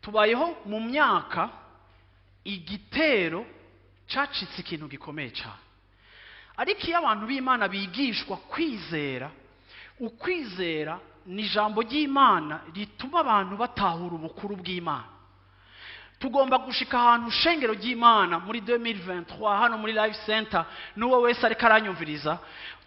tubayeho mu myaka igitero cacitse ikintu gikomeye cyane, ariko iyo abantu b'Imana bigishwa kwizera, ukwizera ni ijambo ry'Imana rituma abantu batahura ubukuru bw'Imana. Tugomba gushika ahantu shengero ry'Imana muri 2023 hano muri Life Center, n'uwo wese ariko aranyumviriza,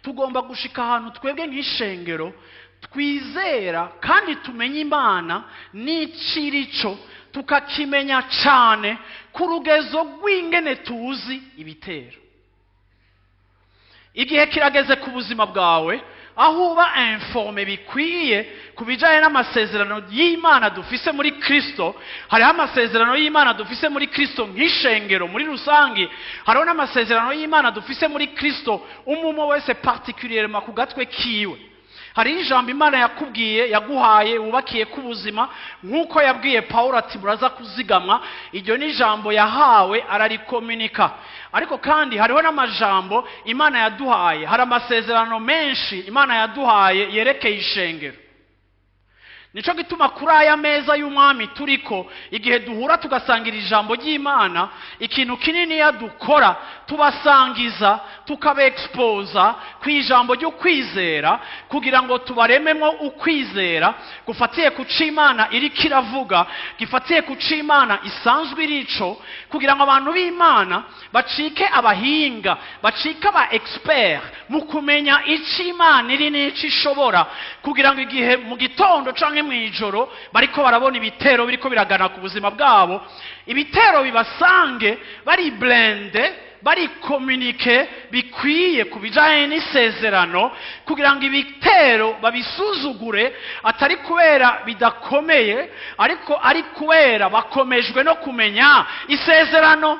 tugomba gushika ahantu twebwe nk'ishengero twizera kandi tumenye Imana n'icirico, tukakimenya cyane ku rugezo rw'ingene tuzi ibitero. Igihe kirageze ku buzima bwawe aho uba informe bikwiye kubijanye n'amasezerano y'Imana dufise muri Kristo. Hariho amasezerano y'Imana dufise muri Kristo nk'ishengero muri rusange, hariho n'amasezerano y'Imana dufise muri Kristo umwe wese particulièrement ku gatwe kiwe. Hari ijambo Imana yakubwiye, yaguhaye, wubakiye ku buzima, nk'uko yabwiye Paulo ati muraza kuzigamwa. Iryo ni ijambo yahawe, ararikomunika. Ariko kandi hariho n'amajambo Imana yaduhaye, hari amasezerano menshi Imana yaduhaye yerekeye ishengero. Nico gituma kuri aya meza y'umwami turiko, igihe duhura tugasangira ijambo ry'Imana, ikintu kinini yadukora tubasangiza, tukabeexposa ku ijambo ryo kwizera, kugira ngo tubarememo ukwizera gufatiye ku c'Imana iri kiravuga, gifatiye ku c'Imana isanzwe irico, kugira ngo abantu b'Imana bacike abahinga, bacike aba expert mu kumenya ic'Imana iri n'icishobora, kugira ngo igihe mu gitondo canke mwijoro bariko barabona ibitero biriko biragana ku buzima bwabo, ibitero bibasange bari blende, bari communique bikwiye kubijanye n'isezerano, kugira ngo ibitero babisuzugure atari kubera bidakomeye, ariko ari kubera bakomejwe no kumenya isezerano.